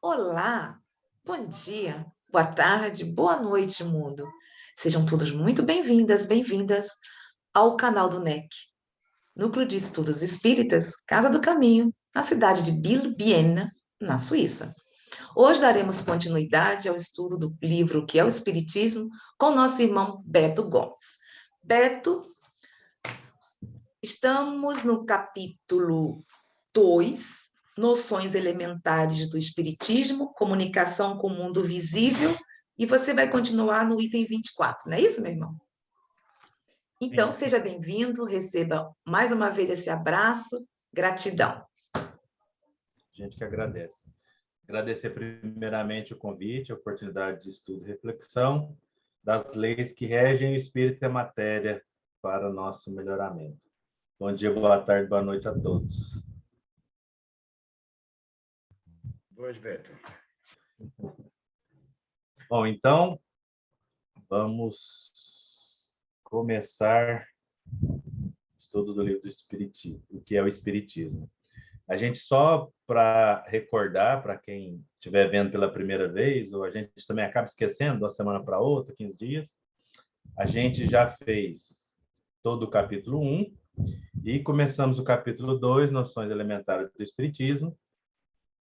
Olá, bom dia, boa tarde, boa noite, mundo. Sejam todos muito bem-vindas, bem-vindas ao canal do NEC, Núcleo de Estudos Espíritas, Casa do Caminho, na cidade de Bielbiena, na Suíça. Hoje daremos continuidade ao estudo do livro Que é o Espiritismo, com nosso irmão Beto Gomes. Beto, estamos no capítulo 2, Noções Elementares do Espiritismo, Comunicação com o Mundo Visível, e você vai continuar no item 24, não é isso, meu irmão? Então, Sim. seja bem-vindo, receba mais uma vez esse abraço, gratidão. Gente que agradece. Agradecer primeiramente o convite, a oportunidade de estudo e reflexão das leis que regem o espírito e a matéria para o nosso melhoramento. Bom dia, boa tarde, boa noite a todos. Boa, Beto. Bom, então, vamos começar o estudo do livro do Espiritismo, o que é o Espiritismo. A gente só para recordar, para quem estiver vendo pela primeira vez, ou a gente também acaba esquecendo de uma semana para outra, 15 dias, a gente já fez todo o capítulo 1 e começamos o capítulo 2, Noções Elementares do Espiritismo.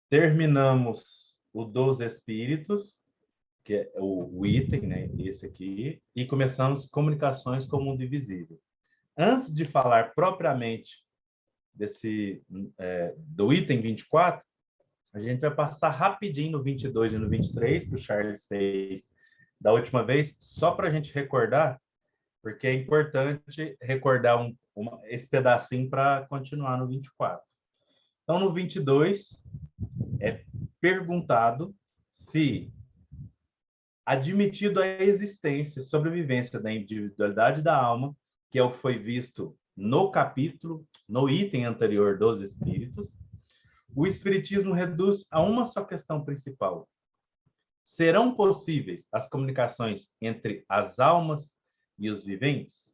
Terminamos o dos Espíritos, que é o item, né, esse aqui, e começamos Comunicações com o Mundo Invisível. Antes de falar propriamente do item 24, a gente vai passar rapidinho no 22 e no 23, que o Charles fez da última vez, só para a gente recordar, porque é importante recordar esse pedacinho para continuar no 24. Então, no 22, é perguntado se, admitido a existência e sobrevivência da individualidade da alma, que é o que foi visto no capítulo, no item anterior dos Espíritos, o Espiritismo reduz a uma só questão principal. Serão possíveis as comunicações entre as almas e os viventes?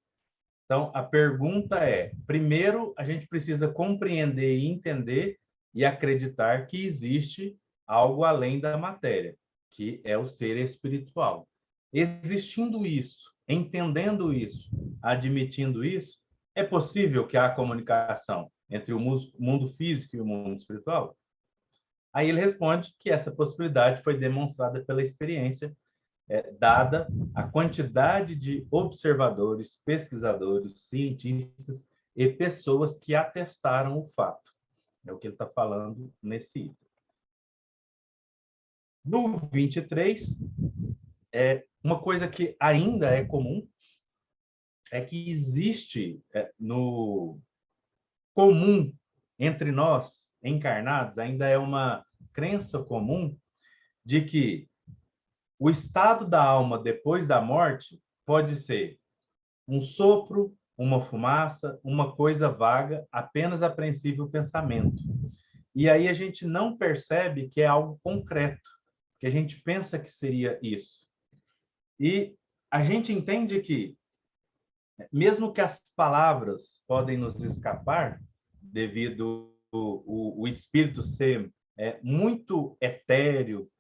Então, a pergunta é, primeiro, a gente precisa compreender e entender e acreditar que existe algo além da matéria, que é o ser espiritual. Existindo isso, entendendo isso, admitindo isso, é possível que há comunicação entre o mundo físico e o mundo espiritual? Aí ele responde que essa possibilidade foi demonstrada pela experiência, dada a quantidade de observadores, pesquisadores, cientistas e pessoas que atestaram o fato. É o que ele está falando nesse item. No 23, uma coisa que ainda é comum é que existe no comum entre nós, encarnados, ainda é uma crença comum de que o estado da alma depois da morte pode ser um sopro, uma fumaça, uma coisa vaga, apenas apreensível pensamento. E aí a gente não percebe que é algo concreto, que a gente pensa que seria isso. E a gente entende que, mesmo que as palavras podem nos escapar, devido o espírito ser muito etéreo,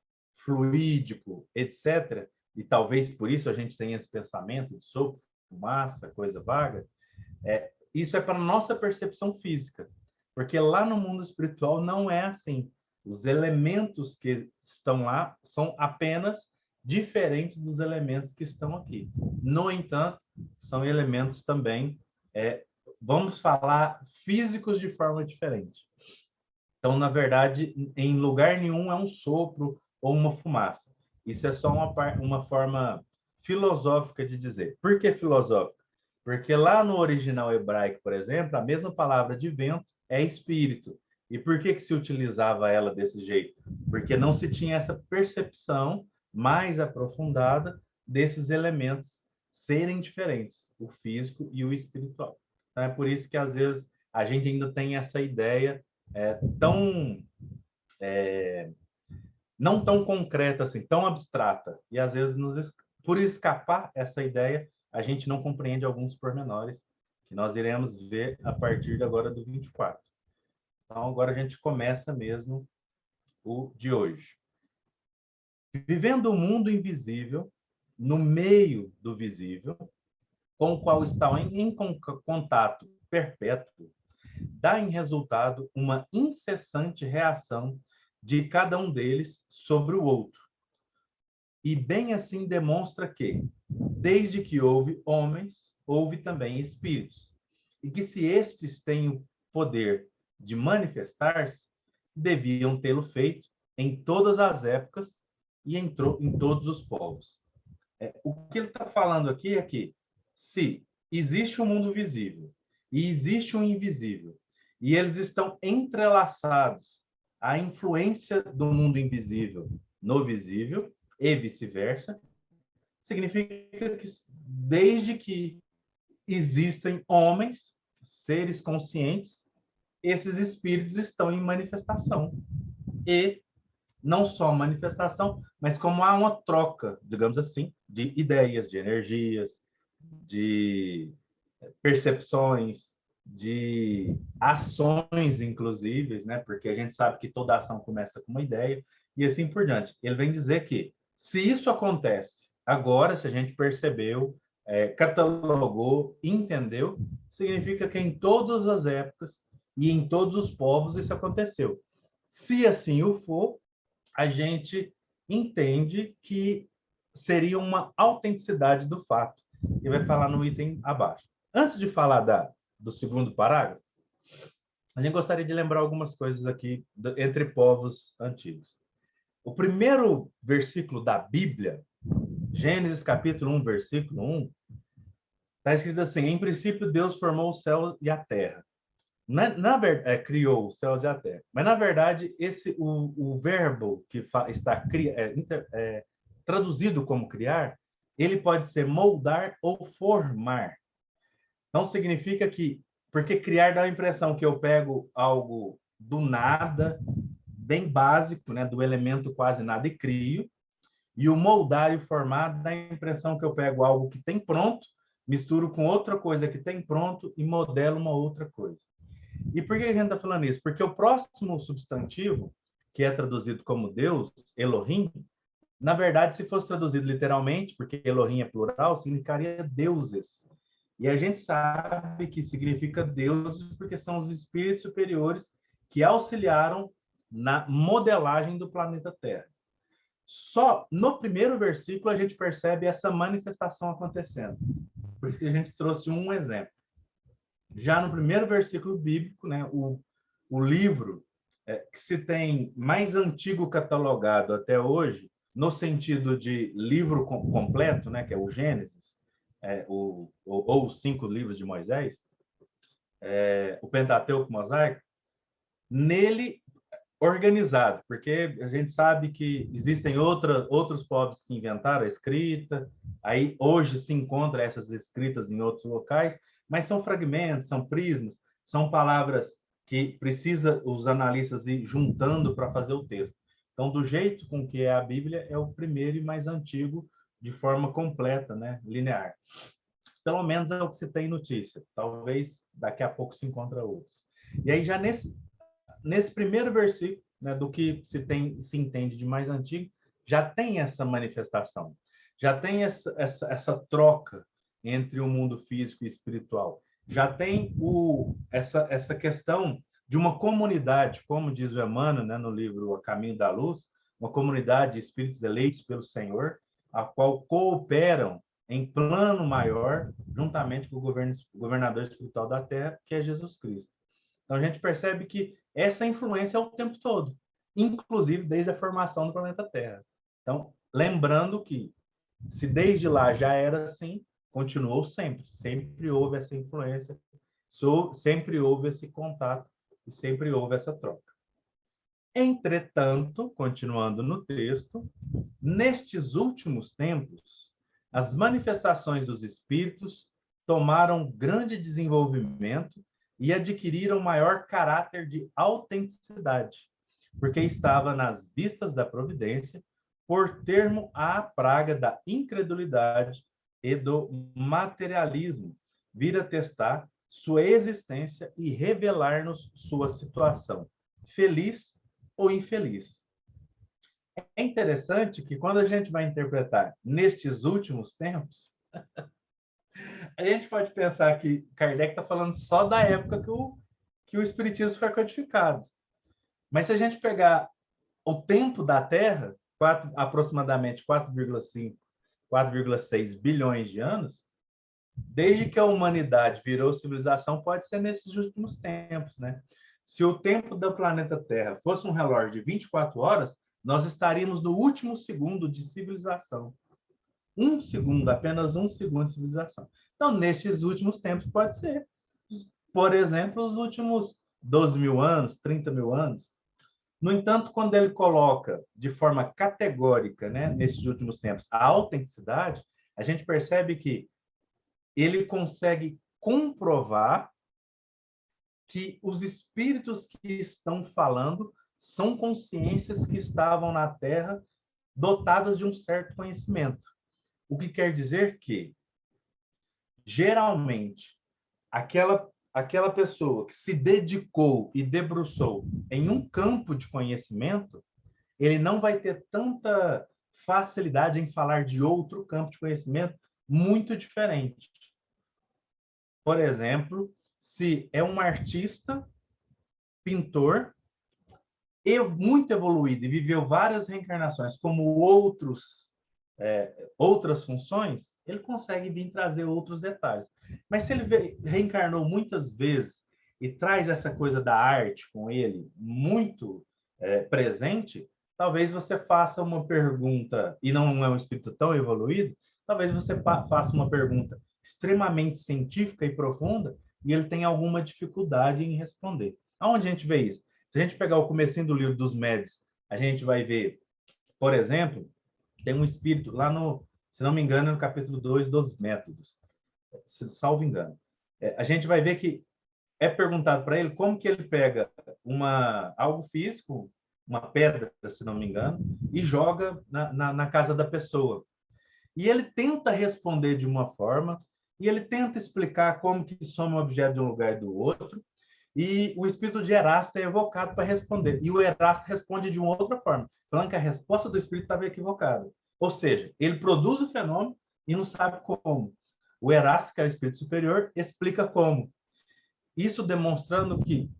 fluídico, etc., e talvez por isso a gente tenha esse pensamento de sopro, fumaça, coisa vaga, isso é para a nossa percepção física, porque lá no mundo espiritual não é assim. Os elementos que estão lá são apenas diferentes dos elementos que estão aqui. No entanto, são elementos também, vamos falar, físicos de forma diferente. Então, na verdade, em lugar nenhum é um sopro ou uma fumaça. Isso é só uma forma filosófica de dizer. Por que filosófica? Porque lá no original hebraico, por exemplo, a mesma palavra de vento é espírito. E por que se utilizava ela desse jeito? Porque não se tinha essa percepção mais aprofundada desses elementos serem diferentes, o físico e o espiritual. Então, é por isso que, às vezes, a gente ainda tem essa ideia não tão concreta assim, tão abstrata. E às vezes, por escapar essa ideia, a gente não compreende alguns pormenores que nós iremos ver a partir de agora do 24. Então, agora a gente começa mesmo o de hoje. Vivendo o mundo invisível, no meio do visível, com o qual estão em contato perpétuo, dá em resultado uma incessante reação de cada um deles sobre o outro. E bem assim demonstra que, desde que houve homens, houve também espíritos. E que se estes têm o poder de manifestar-se, deviam tê-lo feito em todas as épocas e em todos os povos. O que ele está falando aqui é que, se existe um mundo visível e existe um invisível, e eles estão entrelaçados, a influência do mundo invisível no visível e vice-versa, significa que, desde que existem homens, seres conscientes, esses espíritos estão em manifestação. E não só manifestação, mas como há uma troca, digamos assim, de ideias, de energias, de percepções, de ações, inclusive, né? Porque a gente sabe que toda ação começa com uma ideia, e assim por diante. Ele vem dizer que, se isso acontece agora, se a gente percebeu, catalogou, entendeu, significa que em todas as épocas e em todos os povos isso aconteceu. Se assim o for, a gente entende que seria uma autenticidade do fato. E vai falar no item abaixo. Antes de falar do segundo parágrafo, a gente gostaria de lembrar algumas coisas aqui entre povos antigos. O primeiro versículo da Bíblia, Gênesis capítulo 1, versículo 1, está escrito assim: em princípio Deus formou o céu e a terra. Criou os céus e a terra. Mas, na verdade, o verbo que está traduzido como criar, ele pode ser moldar ou formar. Não significa que... Porque criar dá a impressão que eu pego algo do nada, bem básico, né, do elemento quase nada, e crio. E o moldar e formar dá a impressão que eu pego algo que tem pronto, misturo com outra coisa que tem pronto e modelo uma outra coisa. E por que a gente está falando isso? Porque o próximo substantivo, que é traduzido como Deus, Elohim, na verdade, se fosse traduzido literalmente, porque Elohim é plural, significaria deuses. E a gente sabe que significa deuses porque são os espíritos superiores que auxiliaram na modelagem do planeta Terra. Só no primeiro versículo a gente percebe essa manifestação acontecendo. Por isso que a gente trouxe um exemplo. Já no primeiro versículo bíblico, né, o livro que se tem mais antigo catalogado até hoje, no sentido de livro completo, né, que é o Gênesis, ou os 5 livros de Moisés, o Pentateuco Mosaico, nele organizado, porque a gente sabe que existem outros povos que inventaram a escrita, aí hoje se encontra essas escritas em outros locais, mas são fragmentos, são prismas, são palavras que precisa os analistas ir juntando para fazer o texto. Então, do jeito com que é a Bíblia, é o primeiro e mais antigo de forma completa, né, linear. Pelo menos é o que se tem notícia. Talvez daqui a pouco se encontra outros. E aí, já nesse primeiro versículo, né, do que se entende de mais antigo, já tem essa manifestação, já tem essa troca entre o mundo físico e espiritual, já tem essa questão de uma comunidade, como diz o Emmanuel, né, no livro A Caminho da Luz, uma comunidade de espíritos eleitos pelo Senhor, a qual cooperam em plano maior, juntamente com o governador espiritual da Terra, que é Jesus Cristo. Então, a gente percebe que essa influência é o tempo todo, inclusive desde a formação do planeta Terra. Então, lembrando que, se desde lá já era assim, continuou sempre. Sempre houve essa influência, sempre houve esse contato e sempre houve essa troca. Entretanto, continuando no texto, nestes últimos tempos, as manifestações dos espíritos tomaram grande desenvolvimento e adquiriram maior caráter de autenticidade, porque estava nas vistas da providência por termo à praga da incredulidade e do materialismo, vir a testar sua existência e revelar-nos sua situação, feliz ou infeliz. É interessante que quando a gente vai interpretar nestes últimos tempos, a gente pode pensar que Kardec está falando só da época que o Espiritismo foi codificado. Mas se a gente pegar o tempo da Terra, aproximadamente 4,5, 4,6 bilhões de anos, desde que a humanidade virou civilização, pode ser nesses últimos tempos, né? Se o tempo do planeta Terra fosse um relógio de 24 horas, nós estaríamos no último segundo de civilização. Um segundo, apenas um segundo de civilização. Então, nestes últimos tempos, pode ser. Por exemplo, os últimos 12 mil anos, 30 mil anos. No entanto, quando ele coloca de forma categórica, né, nesses últimos tempos, a autenticidade, a gente percebe que ele consegue comprovar que os espíritos que estão falando são consciências que estavam na Terra dotadas de um certo conhecimento. O que quer dizer que, geralmente, aquela pessoa que se dedicou e debruçou em um campo de conhecimento, ele não vai ter tanta facilidade em falar de outro campo de conhecimento muito diferente. Por exemplo, se é um artista, pintor, muito evoluído e viveu várias reencarnações como outras funções, ele consegue vir trazer outros detalhes. Mas se ele reencarnou muitas vezes e traz essa coisa da arte com ele muito presente, talvez você faça uma pergunta, e não é um espírito tão evoluído, talvez você faça uma pergunta extremamente científica e profunda e ele tem alguma dificuldade em responder. Aonde a gente vê isso? Se a gente pegar o comecinho do livro dos médiuns, a gente vai ver, por exemplo, tem um espírito lá no, se não me engano, no capítulo 2 dos métodos, salvo engano. A gente vai ver que é perguntado para ele como que ele pega algo físico, uma pedra, se não me engano, e joga na casa da pessoa. E ele tenta responder de uma forma, e ele tenta explicar como que soma um objeto de um lugar e do outro, e o espírito de Erasto é evocado para responder. E o Erasto responde de uma outra forma, falando que a resposta do espírito estava equivocada. Ou seja, ele produz o fenômeno e não sabe como. O Erasto, que é o espírito superior, explica como. Isso demonstrando que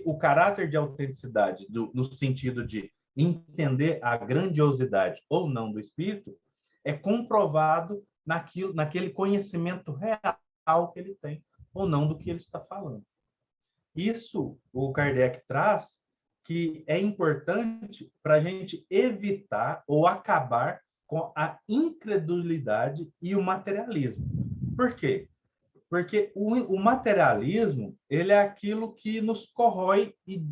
o caráter de autenticidade, no sentido de entender a grandiosidade ou não do espírito, é comprovado naquele conhecimento real que ele tem, ou não do que ele está falando. Isso o Kardec traz que é importante para a gente evitar ou acabar com a incredulidade e o materialismo. Por quê? Porque o materialismo ele é aquilo que nos corrói e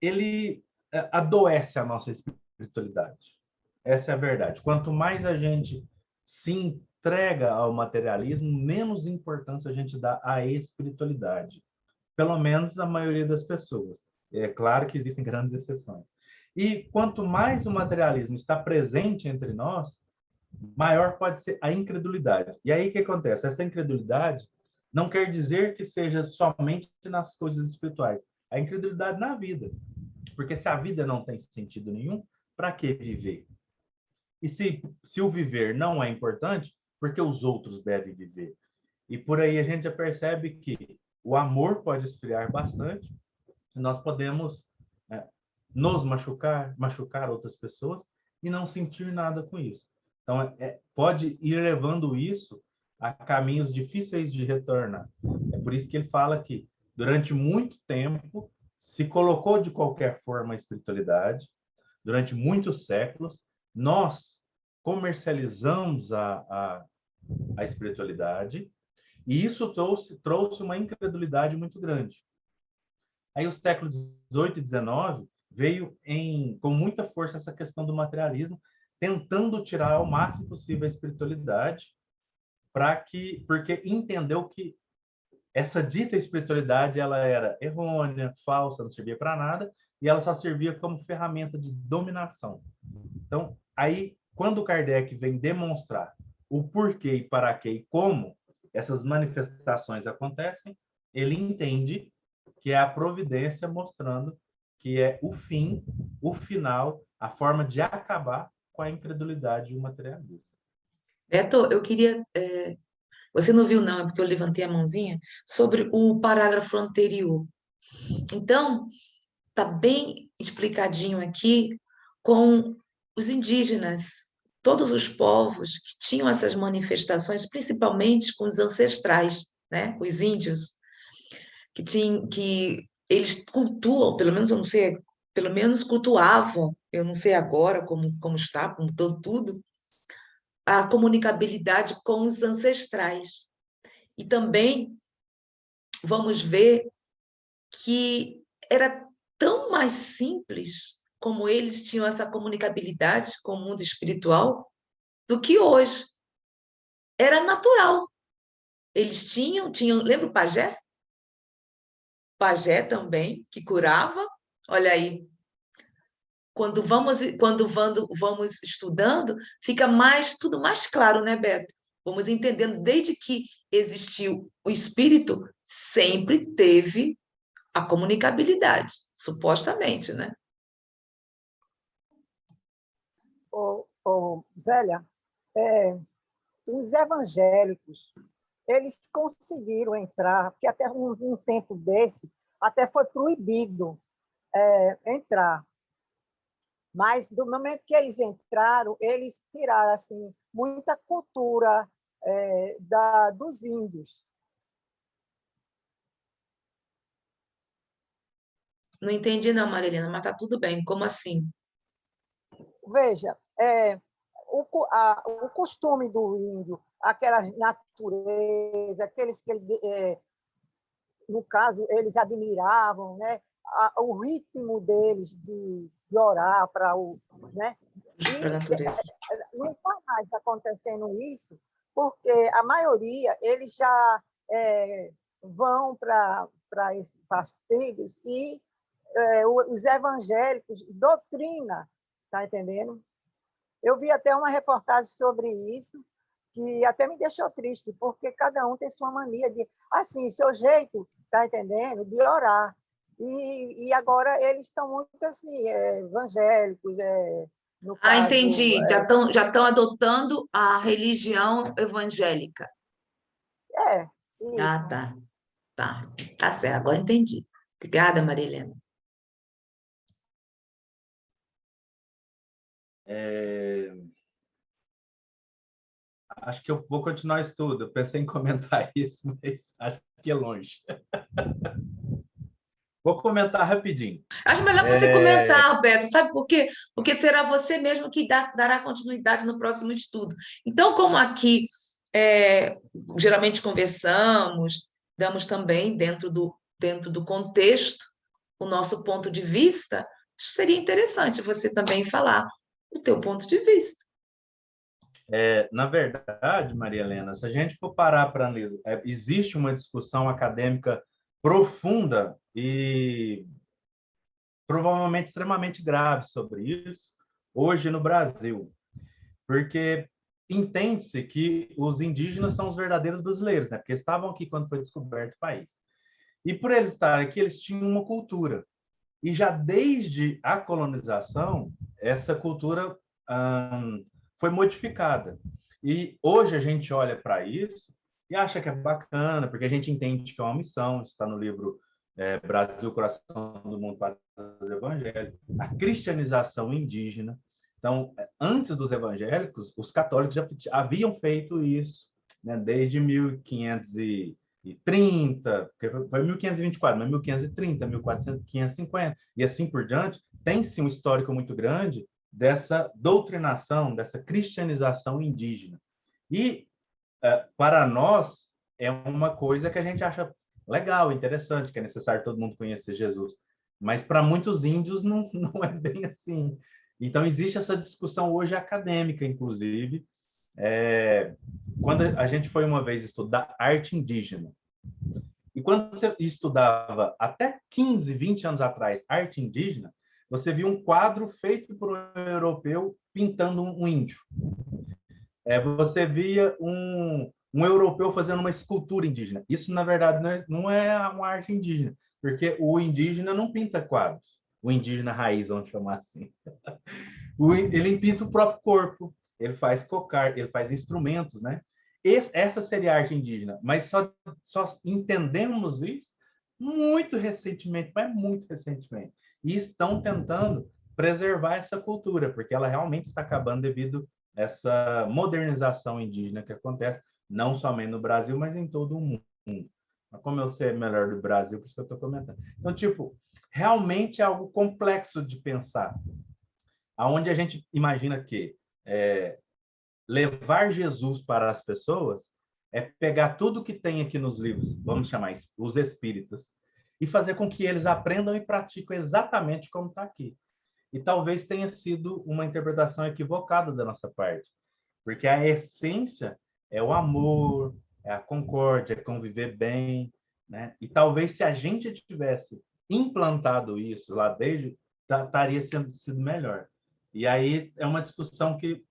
ele adoece a nossa espiritualidade. Essa é a verdade. Quanto mais a gente se entrega ao materialismo, menos importância a gente dá à espiritualidade. Pelo menos a maioria das pessoas. É claro que existem grandes exceções. E quanto mais o materialismo está presente entre nós, maior pode ser a incredulidade. E aí o que acontece? Essa incredulidade não quer dizer que seja somente nas coisas espirituais. A incredulidade na vida. Porque se a vida não tem sentido nenhum, para que viver? E se o viver não é importante, por que os outros devem viver? E por aí a gente já percebe que o amor pode esfriar bastante, e nós podemos nos machucar outras pessoas e não sentir nada com isso. Então, pode ir levando isso a caminhos difíceis de retornar. É por isso que ele fala que, durante muito tempo, se colocou de qualquer forma a espiritualidade, durante muitos séculos, nós comercializamos a espiritualidade, e isso trouxe uma incredulidade muito grande. Aí, os séculos 18 e 19 veio com muita força essa questão do materialismo, tentando tirar ao máximo possível a espiritualidade, porque entendeu que essa dita espiritualidade ela era errônea, falsa, não servia para nada, e ela só servia como ferramenta de dominação. Então, aí, quando Kardec vem demonstrar o porquê e para quê e como essas manifestações acontecem, ele entende que é a providência mostrando que é o fim, o final, a forma de acabar com a incredulidade e o materialismo. Beto, eu queria. Você não viu, não, é porque eu levantei a mãozinha sobre o parágrafo anterior. Então, está bem explicadinho aqui com os indígenas, todos os povos que tinham essas manifestações, principalmente com os ancestrais, né? Os índios, que eles cultuam, pelo menos eu não sei, pelo menos cultuavam, eu não sei agora como está, como tudo, a comunicabilidade com os ancestrais. E também vamos ver que era tão mais simples como eles tinham essa comunicabilidade com o mundo espiritual do que hoje. Era natural. Eles tinham, lembra o pajé? Pajé também, que curava. Olha aí, quando vamos estudando, fica tudo mais claro, né, Beto? Vamos entendendo desde que existiu o espírito, sempre teve a comunicabilidade, supostamente, né? Zélia, é, os evangélicos, eles conseguiram entrar, porque até um tempo desse, até foi proibido entrar. Mas, do momento que eles entraram, eles tiraram assim, muita cultura dos índios. Não entendi, não, Marilena, mas tá tudo bem. Como assim? Veja, o costume do índio, aquela natureza, aqueles que ele, no caso, eles admiravam, né? O ritmo deles de orar para o... Né? Para a natureza. Não está mais acontecendo isso, porque a maioria, eles já vão para esses pasteiros e os evangélicos doutrina, tá entendendo? Eu vi até uma reportagem sobre isso, que até me deixou triste, porque cada um tem sua mania de, assim, seu jeito, tá entendendo? De orar. E agora eles estão muito assim, evangélicos, no caso... Entendi. Já estão adotando a religião evangélica. Isso. Tá. Tá certo, agora entendi. Obrigada, Maria Helena. Acho que eu vou continuar o estudo. Eu pensei em comentar isso, mas acho que é longe. Vou comentar rapidinho. Acho melhor você comentar, Roberto, sabe por quê? Porque será você mesmo que dará continuidade no próximo estudo. Então, como aqui geralmente conversamos, damos também dentro do contexto o nosso ponto de vista, seria interessante você também falar o teu ponto de vista. Na verdade, Maria Helena, se a gente for parar para analisar, existe uma discussão acadêmica profunda e provavelmente extremamente grave sobre isso hoje no Brasil, porque entende-se que os indígenas são os verdadeiros brasileiros, né? Porque estavam aqui quando foi descoberto o país. E por eles estarem aqui, eles tinham uma cultura. E já desde a colonização, essa cultura foi modificada. E hoje a gente olha para isso e acha que é bacana, porque a gente entende que é uma missão, está no livro Brasil, Coração do Mundo para os Evangélicos, a cristianização indígena. Então, antes dos evangélicos, os católicos já haviam feito isso, né, desde 1530, porque foi 1524, mas 1530, 1550, e assim por diante, tem-se um histórico muito grande dessa doutrinação, dessa cristianização indígena. E, para nós, é uma coisa que a gente acha legal, interessante, que é necessário todo mundo conhecer Jesus. Mas para muitos índios não é bem assim. Então, existe essa discussão hoje acadêmica, inclusive. Quando a gente foi uma vez estudar arte indígena, e quando você estudava até 15, 20 anos atrás arte indígena, você via um quadro feito por um europeu pintando um índio. Você via um europeu fazendo uma escultura indígena. Isso, na verdade, não é uma arte indígena, porque o indígena não pinta quadros. o indígena raiz, vamos chamar assim. Ele pinta o próprio corpo, ele faz cocar, ele faz instrumentos, né? Essa seria a arte indígena, mas só entendemos isso muito recentemente, mas muito recentemente. E estão tentando preservar essa cultura, porque ela realmente está acabando devido a essa modernização indígena que acontece, não somente no Brasil, mas em todo o mundo. Mas como eu sei melhor do Brasil, por isso que eu estou comentando. Então, tipo, realmente é algo complexo de pensar, aonde a gente imagina que levar Jesus para as pessoas é pegar tudo que tem aqui nos livros, vamos chamar isso, os espíritas, e fazer com que eles aprendam e pratiquem exatamente como está aqui. E talvez tenha sido uma interpretação equivocada da nossa parte, porque a essência é o amor, é a concórdia, é conviver bem, né? E talvez se a gente tivesse implantado isso lá desde, estaria sido melhor. E aí é uma discussão que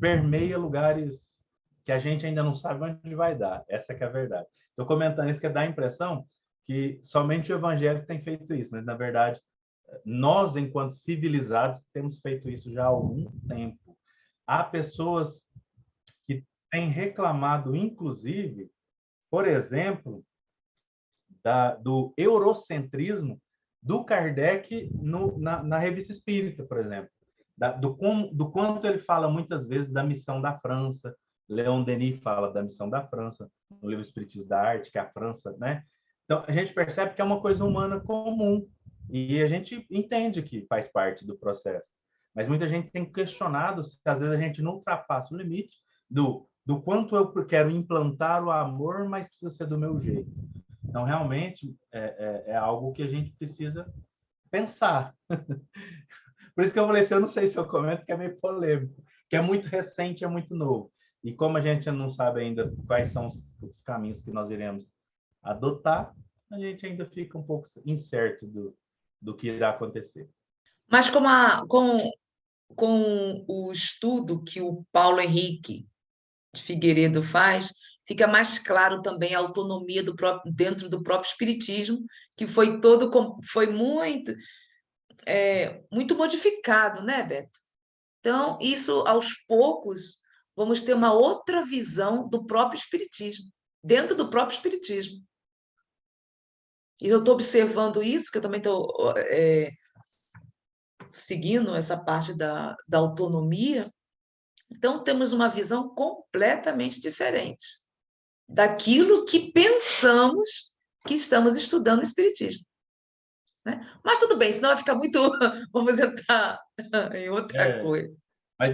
permeia lugares que a gente ainda não sabe onde vai dar. Essa que é a verdade. Estou comentando isso que dá a impressão que somente o evangelho tem feito isso, mas na verdade nós, enquanto civilizados, temos feito isso já há algum tempo. Há pessoas que têm reclamado, inclusive, por exemplo, do eurocentrismo do Kardec na Revista Espírita, por exemplo. Do quanto ele fala muitas vezes da missão da França. Leon Denis fala da missão da França, no livro Espiritismo da Arte, que é a França, né? Então, a gente percebe que é uma coisa humana comum, e a gente entende que faz parte do processo. Mas muita gente tem questionado se, às vezes, a gente não ultrapassa o limite do quanto eu quero implantar o amor, mas precisa ser do meu jeito. Então, realmente, é algo que a gente precisa pensar. Por isso que eu falei assim, eu não sei se eu comento, que é meio polêmico, que é muito recente, é muito novo. E como a gente não sabe ainda quais são os caminhos que nós iremos adotar, a gente ainda fica um pouco incerto do que irá acontecer. Mas com o estudo que o Paulo Henrique de Figueiredo faz, fica mais claro também a autonomia dentro do próprio espiritismo, que foi muito modificado, né, Beto? Então, isso, aos poucos, vamos ter uma outra visão do próprio espiritismo, dentro do próprio espiritismo. E eu estou observando isso, que eu também estou seguindo essa parte da autonomia. Então, temos uma visão completamente diferente daquilo que pensamos que estamos estudando o espiritismo. Né? Mas tudo bem, senão vai ficar muito... Vamos entrar em outra coisa.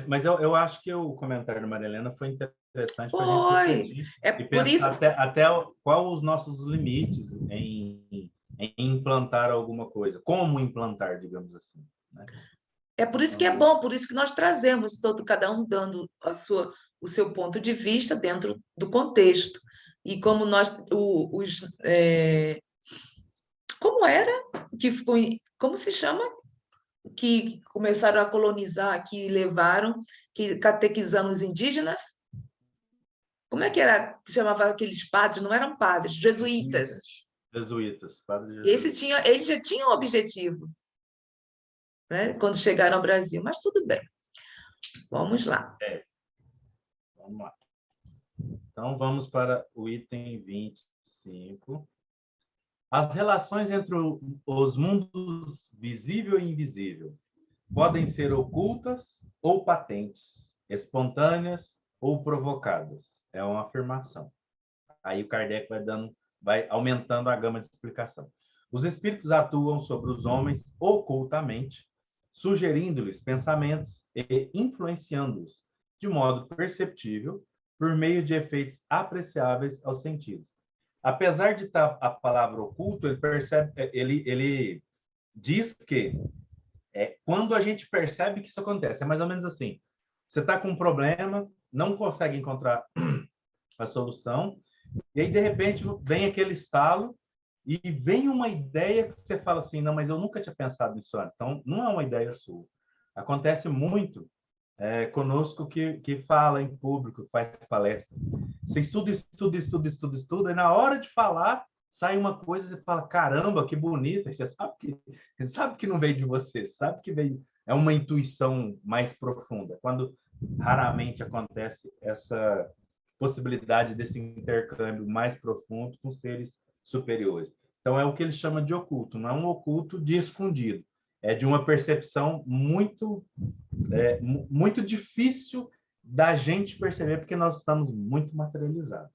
Mas eu acho que o comentário da Maria Helena foi interessante para a gente refletir e por pensar isso... até qual os nossos limites em implantar alguma coisa. Como implantar, digamos assim. Né? É por isso que é bom, por isso que nós trazemos cada um dando o seu ponto de vista dentro do contexto. E como como era que ficou, como se chama, que começaram a colonizar, que levaram, que catequizando os indígenas? Como é que era que chamava aqueles padres? Não eram padres, jesuítas. Jesuítas, padres jesuítas. Eles já tinham um objetivo, né, quando chegaram ao Brasil, mas tudo bem. Vamos lá. Vamos lá. Então, vamos para o item 25. As relações entre os mundos visível e invisível podem ser ocultas ou patentes, espontâneas ou provocadas. É uma afirmação. Aí o Kardec vai aumentando a gama de explicação. Os espíritos atuam sobre os homens ocultamente, sugerindo-lhes pensamentos e influenciando-os de modo perceptível por meio de efeitos apreciáveis aos sentidos. Apesar de estar a palavra oculto, ele diz que quando a gente percebe que isso acontece, é mais ou menos assim. Você está com um problema, não consegue encontrar a solução, e aí, de repente, vem aquele estalo e vem uma ideia que você fala assim, não, mas eu nunca tinha pensado nisso antes. Então, não é uma ideia sua. Acontece muito conosco que fala em público, que faz palestra. Você estuda, e na hora de falar, sai uma coisa e você fala, caramba, que bonita, você sabe que não veio de você, sabe que veio, é uma intuição mais profunda, quando raramente acontece essa possibilidade desse intercâmbio mais profundo com seres superiores. Então, é o que ele chama de oculto, não é um oculto de escondido, é de uma percepção muito difícil da gente perceber, porque nós estamos muito materializados.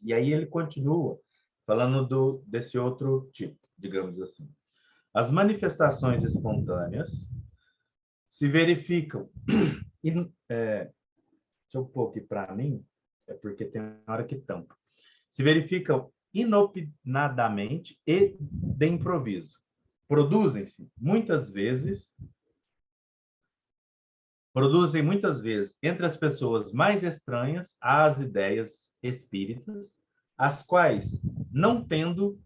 E aí ele continua falando desse outro tipo, digamos assim. As manifestações espontâneas se verificam... deixa eu pôr aqui para mim, é porque tem hora que tampa. Se verificam inopinadamente e de improviso. Produzem muitas vezes entre as pessoas mais estranhas às ideias espíritas, as quais, não tendo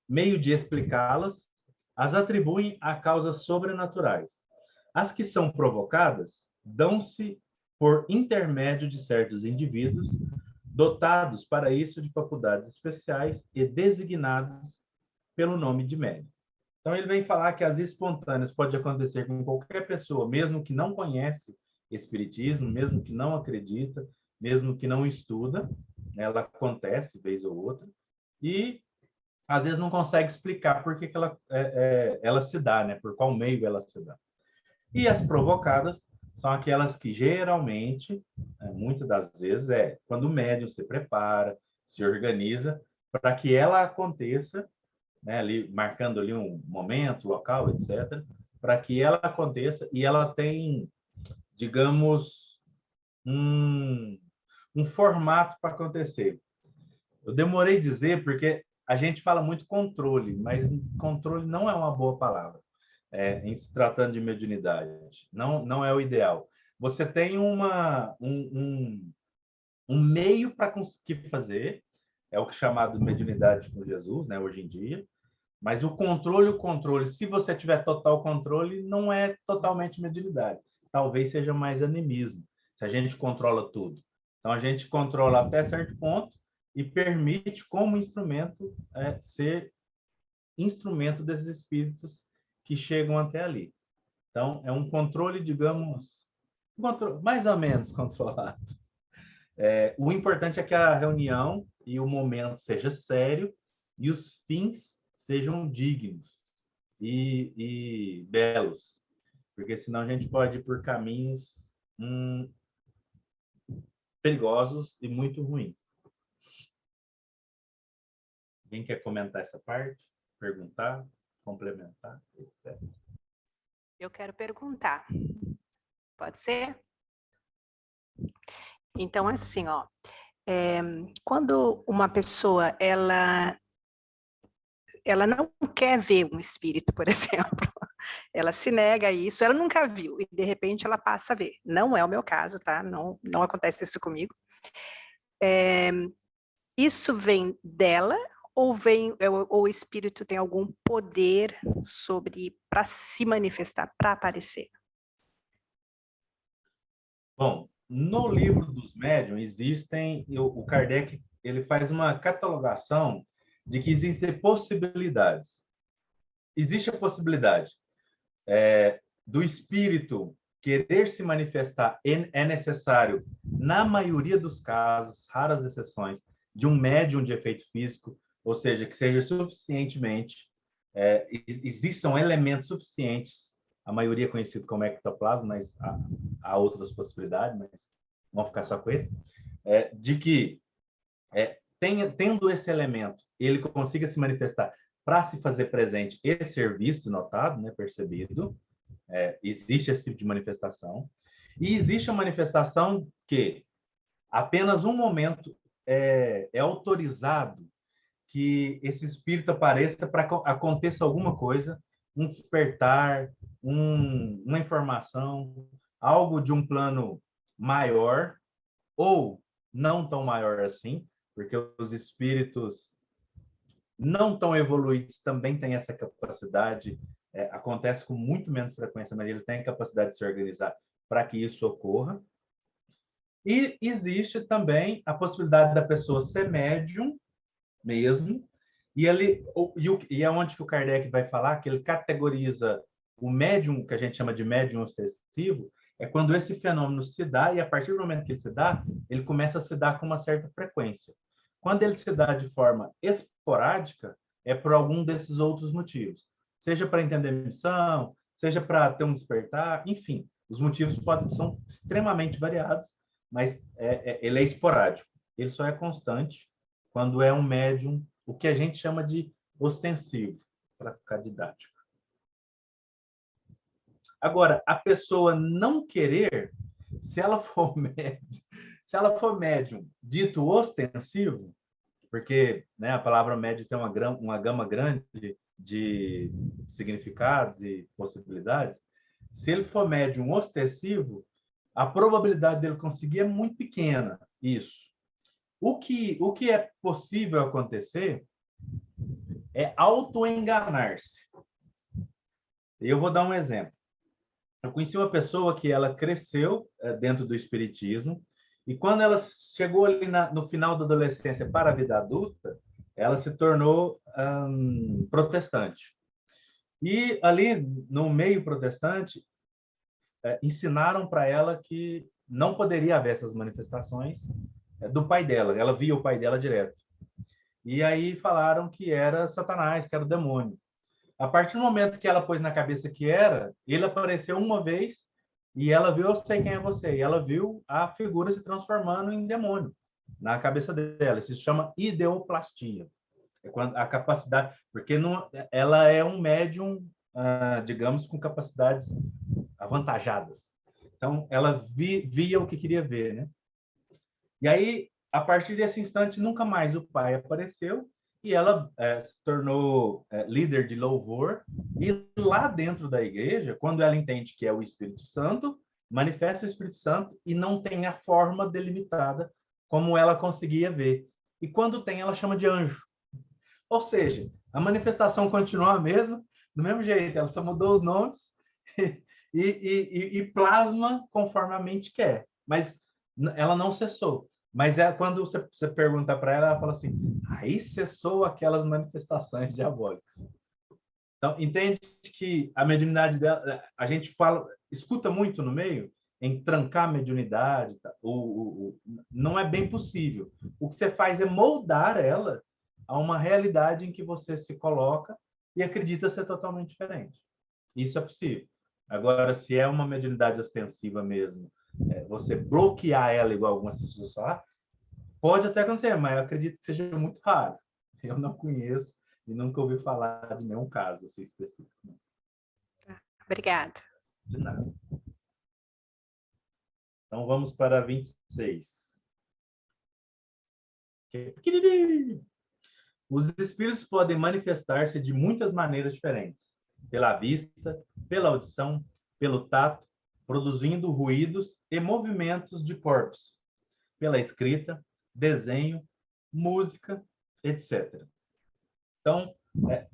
meio de explicá-las, as atribuem a causas sobrenaturais. As que são provocadas dão-se por intermédio de certos indivíduos dotados para isso de faculdades especiais e designados pelo nome de médium. Então, ele vem falar que as espontâneas pode acontecer com qualquer pessoa, mesmo que não conhece espiritismo, mesmo que não acredita, mesmo que não estuda, ela acontece vez ou outra, e às vezes não consegue explicar por que ela se dá, né? Por qual meio ela se dá. E as provocadas são aquelas que geralmente, muitas das vezes, quando o médium se prepara, se organiza para que ela aconteça, né, ali, marcando ali um momento, local, etc., para que ela aconteça e ela tem, digamos, um formato para acontecer. Eu demorei a dizer porque a gente fala muito controle, mas controle não é uma boa palavra em se tratando de mediunidade. Não é o ideal. Você tem um meio para conseguir fazer, é o que é chamado de mediunidade com Jesus, né, hoje em dia, mas o controle, se você tiver total controle, não é totalmente mediunidade. Talvez seja mais animismo, se a gente controla tudo. Então, a gente controla até certo ponto e permite, como instrumento, ser instrumento desses espíritos que chegam até ali. Então, é um controle, digamos, mais ou menos controlado. O importante é que a reunião e o momento seja sério e os fins sejam dignos e belos, porque senão a gente pode ir por caminhos perigosos e muito ruins. Alguém quer comentar essa parte? Perguntar? Complementar? Etc. Eu quero perguntar. Pode ser? Então, assim, ó, quando uma pessoa, ela não quer ver um espírito, por exemplo, ela se nega a isso, ela nunca viu, e de repente ela passa a ver. Não é o meu caso, tá? Não acontece isso comigo. Isso vem dela ou o espírito tem algum poder para se manifestar, para aparecer? Bom, no livro dos médiuns o Kardec ele faz uma catalogação de que existem possibilidades. Existe a possibilidade do espírito querer se manifestar, é necessário, na maioria dos casos, raras exceções, de um médium de efeito físico, ou seja, que seja suficientemente, existam elementos suficientes, a maioria é conhecido como ectoplasma, mas há outras possibilidades, mas vamos ficar só com esse, de que, tendo esse elemento, ele consiga se manifestar para se fazer presente e ser visto, notado, né, percebido. Existe esse tipo de manifestação. E existe a manifestação que apenas um momento é autorizado que esse espírito apareça para que aconteça alguma coisa, um despertar, uma informação, algo de um plano maior ou não tão maior assim, porque os espíritos não tão evoluídos também têm essa capacidade, acontece com muito menos frequência, mas eles têm a capacidade de se organizar para que isso ocorra. E existe também a possibilidade da pessoa ser médium mesmo, e é onde que o Kardec vai falar que ele categoriza o médium, que a gente chama de médium ostensivo, é quando esse fenômeno se dá, e a partir do momento que ele se dá, ele começa a se dar com uma certa frequência. Quando ele se dá de forma esporádica, é por algum desses outros motivos. Seja para entender a missão, seja para ter um despertar, enfim, os motivos são extremamente variados, mas ele é esporádico. Ele só é constante quando é um médium, o que a gente chama de ostensivo, para ficar didático. Agora, a pessoa não querer, se ela for médium dito ostensivo, porque, né, a palavra médium tem uma gama grande de significados e possibilidades, se ele for médium ostensivo, a probabilidade dele conseguir é muito pequena, isso. O que é possível acontecer é auto-enganar-se. Eu vou dar um exemplo. Eu conheci uma pessoa que ela cresceu dentro do espiritismo, e quando ela chegou ali no final da adolescência para a vida adulta, ela se tornou protestante. E ali no meio protestante, ensinaram para ela que não poderia haver essas manifestações do pai dela. Ela via o pai dela direto. E aí falaram que era Satanás, que era o demônio. A partir do momento que ela pôs na cabeça que era, ele apareceu uma vez e ela viu, eu sei quem é você. E ela viu a figura se transformando em demônio na cabeça dela. Isso se chama ideoplastia. É quando a capacidade, porque não, ela é um médium, digamos, com capacidades avantajadas. Então, ela via o que queria ver, né? E aí, a partir desse instante, nunca mais o pai apareceu e ela se tornou líder de louvor. E lá dentro da igreja, quando ela entende que é o Espírito Santo, manifesta o Espírito Santo e não tem a forma delimitada como ela conseguia ver. E quando tem, ela chama de anjo. Ou seja, a manifestação continua a mesma, do mesmo jeito, ela só mudou os nomes e plasma conforme a mente quer. Mas ela não cessou. Mas quando você pergunta para ela, ela fala assim, aí cessou aquelas manifestações diabólicas. Então, entende que a mediunidade dela, a gente escuta muito no meio, em trancar a mediunidade, tá? Não é bem possível. O que você faz é moldar ela a uma realidade em que você se coloca e acredita ser totalmente diferente. Isso é possível. Agora, se é uma mediunidade ostensiva mesmo, você bloquear ela, igual algumas pessoas falam, pode até acontecer, mas eu acredito que seja muito raro. Eu não conheço e nunca ouvi falar de nenhum caso assim específico. Obrigada. De nada. Então, vamos para 26. Os espíritos podem manifestar-se de muitas maneiras diferentes. Pela vista, pela audição, pelo tato, produzindo ruídos e movimentos de corpos. Pela escrita, desenho, música, etc. Então,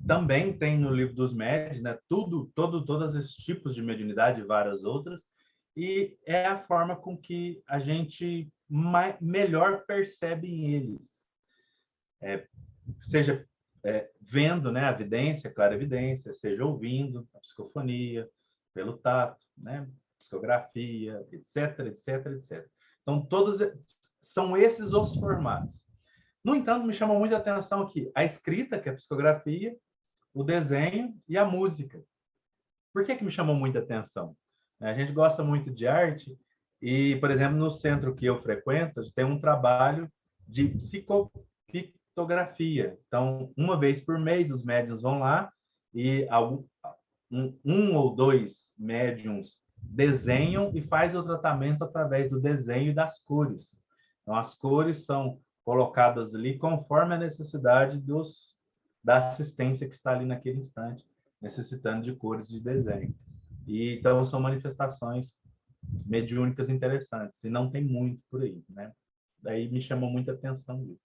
também tem no livro dos médiuns, né, todos esses tipos de mediunidade e várias outras, e é a forma com que a gente melhor percebe eles. Seja vendo, né, a evidência, a clarividência, seja ouvindo a psicofonia, pelo tato, né, psicografia, etc, etc, etc. Então, todos são esses os formatos. No entanto, me chama muita atenção aqui a escrita, que é a psicografia, o desenho e a música. Por que me chamou muita atenção? A gente gosta muito de arte e, por exemplo, no centro que eu frequento, tem um trabalho de psicopictografia. Então, uma vez por mês, os médiuns vão lá e um ou dois médiuns desenham e faz o tratamento através do desenho e das cores. Então, as cores são colocadas ali conforme a necessidade da assistência que está ali naquele instante, necessitando de cores de desenho. E, então, são manifestações mediúnicas interessantes, e não tem muito por aí, né? Daí me chamou muita atenção isso.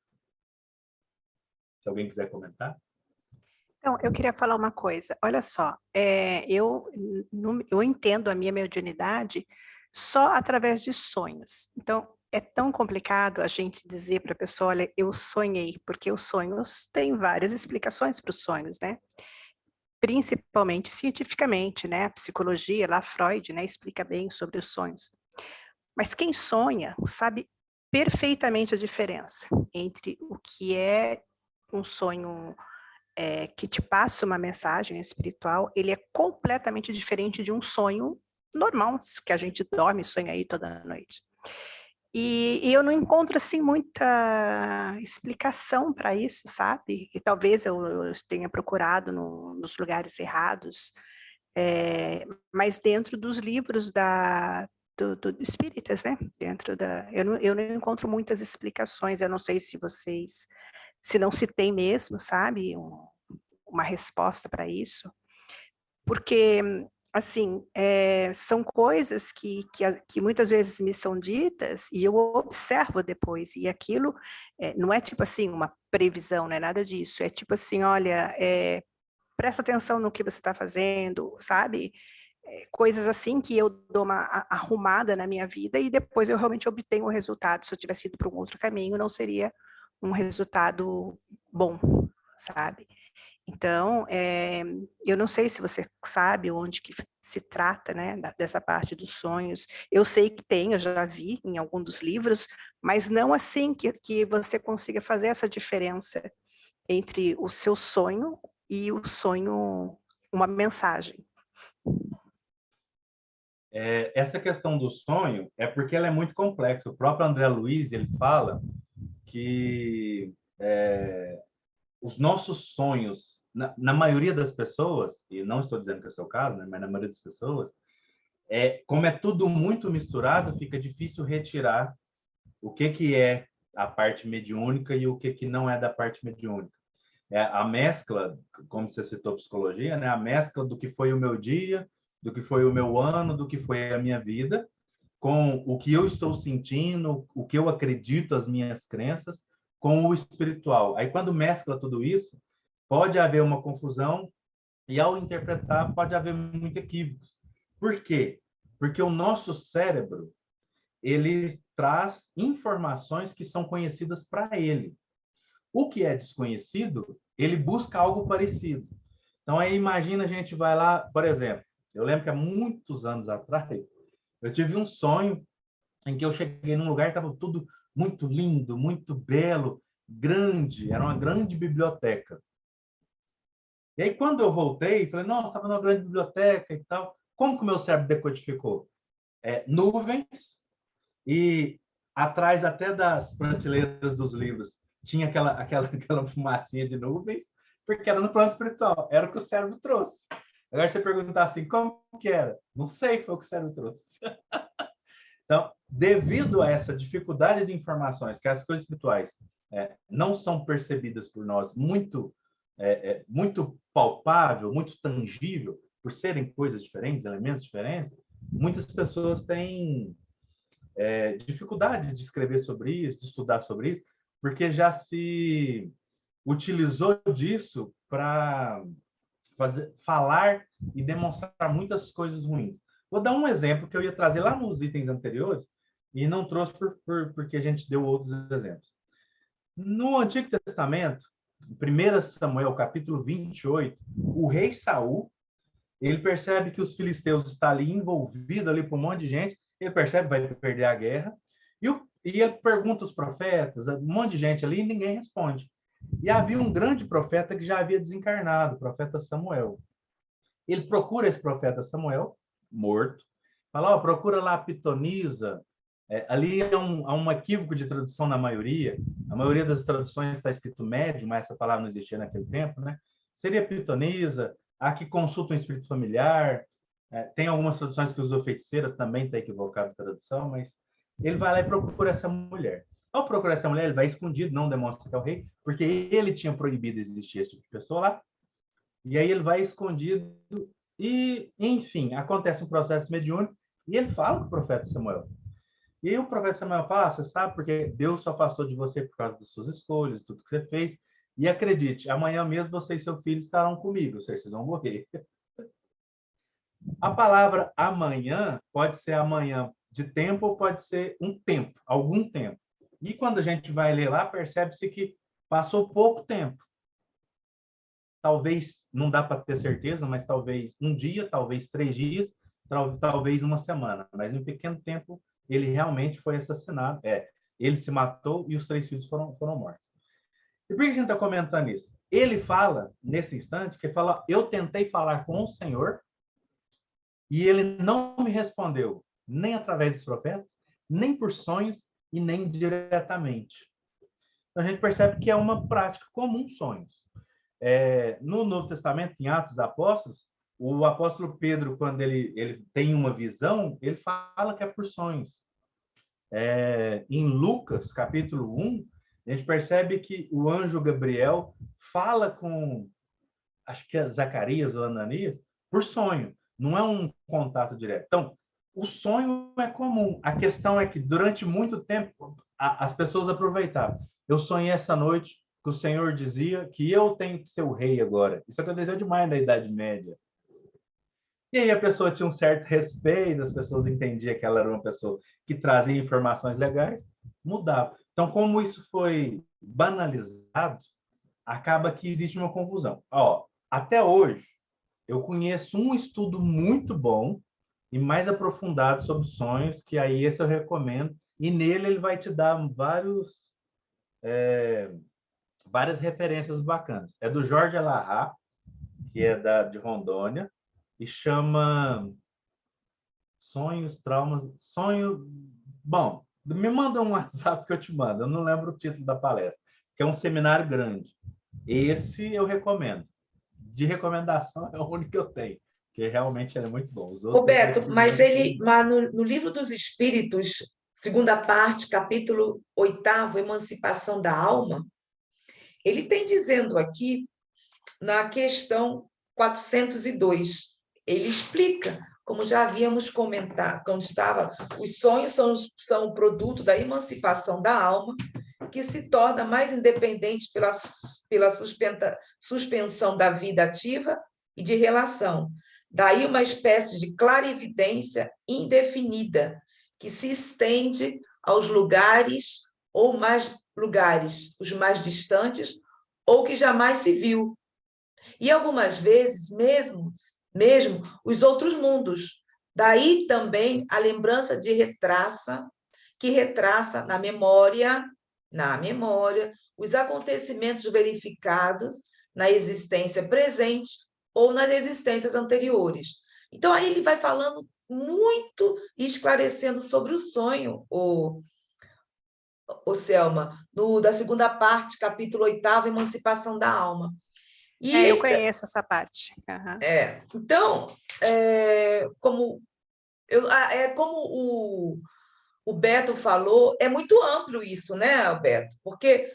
Se alguém quiser comentar. Então, eu queria falar uma coisa. Olha só, eu entendo a minha mediunidade só através de sonhos. Então, é tão complicado a gente dizer para a pessoa, olha, eu sonhei, porque os sonhos têm várias explicações para os sonhos, né? Principalmente cientificamente, né? A psicologia, lá Freud, né, explica bem sobre os sonhos. Mas quem sonha sabe perfeitamente a diferença entre o que é um sonho que te passa uma mensagem espiritual, ele é completamente diferente de um sonho normal, que a gente dorme e sonha aí toda noite. E eu não encontro, assim, muita explicação para isso, sabe? E talvez eu tenha procurado nos lugares errados, mas dentro dos livros do espíritas, né? Dentro da, eu não encontro muitas explicações, eu não sei se não se tem mesmo, sabe? Uma resposta para isso, porque assim, são coisas que muitas vezes me são ditas e eu observo depois, e aquilo não é tipo assim uma previsão, não é nada disso, é tipo assim, olha, presta atenção no que você está fazendo, sabe? Coisas assim que eu dou uma arrumada na minha vida e depois eu realmente obtenho o resultado. Se eu tivesse ido para um outro caminho, não seria um resultado bom, sabe? Então, eu não sei se você sabe onde que se trata, né, dessa parte dos sonhos. Eu sei que tem, eu já vi em algum dos livros, mas não assim que você consiga fazer essa diferença entre o seu sonho e o sonho, uma mensagem. Essa questão do sonho é porque ela é muito complexa. O próprio André Luiz, ele fala que os nossos sonhos, na maioria das pessoas, e não estou dizendo que é o seu caso, né, mas na maioria das pessoas, como é tudo muito misturado, fica difícil retirar o que é a parte mediúnica e o que não é da parte mediúnica. A mescla, como você citou psicologia, né, a mescla do que foi o meu dia, do que foi o meu ano, do que foi a minha vida, com o que eu estou sentindo, o que eu acredito, as minhas crenças, com o espiritual. Aí, quando mescla tudo isso, pode haver uma confusão e, ao interpretar, pode haver muito equívocos. Por quê? Porque o nosso cérebro, ele traz informações que são conhecidas para ele. O que é desconhecido, ele busca algo parecido. Então, aí imagina, a gente vai lá, por exemplo, eu lembro que há muitos anos atrás, eu tive um sonho em que eu cheguei num lugar que estava tudo muito lindo, muito belo, grande, era uma grande biblioteca. E aí, quando eu voltei, falei, nossa, estava numa grande biblioteca e tal. Como que o meu cérebro decodificou? Nuvens, e atrás até das prateleiras dos livros tinha aquela fumacinha de nuvens, porque era no plano espiritual, era o que o cérebro trouxe. Agora, você perguntar assim, como que era? Não sei, foi o que o cérebro trouxe. Então, devido a essa dificuldade de informações, que as coisas espirituais não são percebidas por nós muito palpável, muito tangível, por serem coisas diferentes, elementos diferentes, muitas pessoas têm dificuldade de escrever sobre isso, de estudar sobre isso, porque já se utilizou disso para falar e demonstrar muitas coisas ruins. Vou dar um exemplo que eu ia trazer lá nos itens anteriores e não trouxe porque a gente deu outros exemplos. No Antigo Testamento, 1 Samuel, capítulo 28, o rei Saul, ele percebe que os filisteus estão ali envolvidos ali por um monte de gente, ele percebe que vai perder a guerra, e ele pergunta aos profetas, um monte de gente ali, e ninguém responde. E havia um grande profeta que já havia desencarnado, o profeta Samuel. Ele procura esse profeta Samuel, morto, fala, procura lá a pitonisa. Ali há um equívoco de tradução na maioria. A maioria das traduções está escrito médium, mas essa palavra não existia naquele tempo, né? Seria pitonisa, a que consulta um espírito familiar. Tem algumas traduções que usou feiticeira, também está equivocado a tradução, mas ele vai lá e procura essa mulher. Ao procurar essa mulher, ele vai escondido, não demonstra que é o rei, porque ele tinha proibido existir esse tipo de pessoa lá. E aí ele vai escondido e, enfim, acontece um processo mediúnico e ele fala com o profeta Samuel. E o profeta Samuel fala, você sabe, porque Deus se afastou de você por causa das suas escolhas, tudo que você fez. E acredite, amanhã mesmo você e seu filho estarão comigo, ou seja, vocês vão morrer. A palavra amanhã pode ser amanhã de tempo ou pode ser um tempo, algum tempo. E quando a gente vai ler lá, percebe-se que passou pouco tempo. Talvez, não dá para ter certeza, mas talvez um dia, talvez 3 dias, talvez uma semana. Mas em um pequeno tempo, ele realmente foi assassinado. Ele se matou e os 3 filhos foram mortos. E por que a gente está comentando isso? Ele fala, nesse instante, que ele fala, eu tentei falar com o Senhor e ele não me respondeu, nem através dos profetas, nem por sonhos e nem diretamente. Então, a gente percebe que é uma prática comum, sonhos. No Novo Testamento, em Atos dos Apóstolos, o apóstolo Pedro, quando ele tem uma visão, ele fala que é por sonhos. Em Lucas, capítulo 1, a gente percebe que o anjo Gabriel fala com, acho que é Zacarias ou Ananias, por sonho. Não é um contato direto. Então, o sonho é comum. A questão é que, durante muito tempo, as pessoas aproveitavam. Eu sonhei essa noite que o Senhor dizia que eu tenho que ser o rei agora. Isso aconteceu demais na Idade Média. E aí a pessoa tinha um certo respeito, as pessoas entendiam que ela era uma pessoa que trazia informações legais, mudava. Então, como isso foi banalizado, acaba que existe uma confusão. Até hoje, eu conheço um estudo muito bom e mais aprofundado sobre sonhos, que aí esse eu recomendo, e nele ele vai te dar várias referências bacanas. É do Jorge Alahá, que é de Rondônia, e chama Sonhos, Traumas... Bom, me manda um WhatsApp que eu te mando, eu não lembro o título da palestra, que é um seminário grande. Esse eu recomendo. De recomendação é o único que eu tenho, que realmente é muito bom. Os outros Roberto, mas no Livro dos Espíritos, segunda parte, capítulo 8º, Emancipação da Alma, ele tem dizendo aqui, na questão 402, ele explica, como já havíamos comentado, quando estava, os sonhos são o produto da emancipação da alma, que se torna mais independente pela suspensão da vida ativa e de relação. Daí uma espécie de clarividência indefinida, que se estende aos lugares ou mais lugares, os mais distantes, ou que jamais se viu. E algumas vezes, mesmo os outros mundos. Daí também a lembrança que retraça na memória, os acontecimentos verificados na existência presente ou nas existências anteriores. Então, aí ele vai falando muito e esclarecendo sobre o sonho, o Selma, da segunda parte, capítulo 8º, Emancipação da Alma. Eu conheço essa parte. Uhum. Então, como o Beto falou, é muito amplo isso, né, Beto? Porque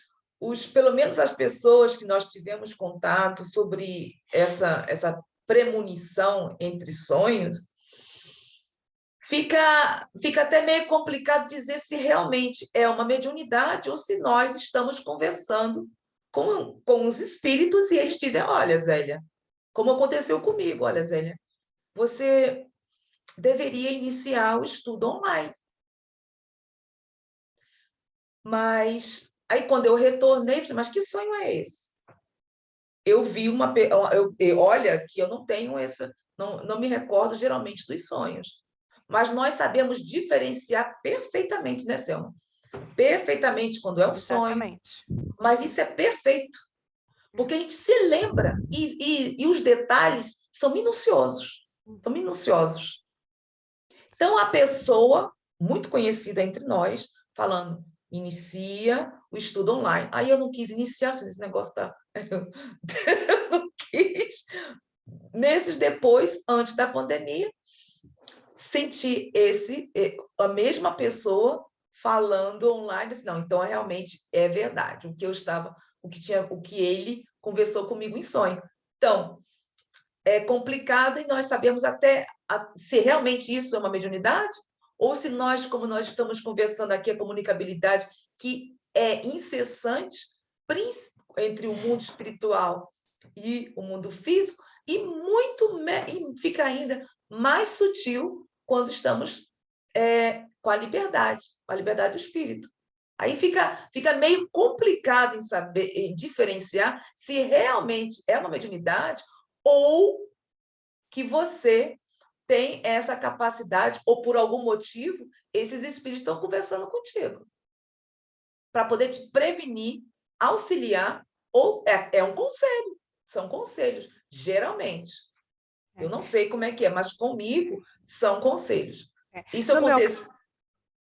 pelo menos as pessoas que nós tivemos contato sobre essa premonição entre sonhos, fica até meio complicado dizer se realmente é uma mediunidade ou se nós estamos conversando com os espíritos e eles dizem, olha, Zélia, como aconteceu comigo, olha, Zélia, você deveria iniciar o estudo online. Mas aí quando eu retornei, mas que sonho é esse? Eu vi olha que eu não tenho não me recordo geralmente dos sonhos, mas nós sabemos diferenciar perfeitamente, né, Selma? Perfeitamente quando é um sonho, mas isso é perfeito, porque a gente se lembra e os detalhes são minuciosos. Então, a pessoa, muito conhecida entre nós, falando, inicia o estudo online. Aí eu não quis iniciar, esse negócio tá... eu não quis. Meses depois, antes da pandemia, senti a mesma pessoa falando online, disse, não, então realmente é verdade, o que ele conversou comigo em sonho. Então, é complicado e nós sabemos até se realmente isso é uma mediunidade ou se nós, como nós estamos conversando aqui, a comunicabilidade que é incessante entre o mundo espiritual e o mundo físico e fica ainda mais sutil quando estamos com a liberdade do espírito. Aí fica meio complicado em saber, em diferenciar se realmente é uma mediunidade ou que você tem essa capacidade, ou por algum motivo, esses espíritos estão conversando contigo para poder te prevenir, auxiliar, ou é um conselho, são conselhos, geralmente. Eu não sei como é que é, mas comigo são conselhos. Isso acontece...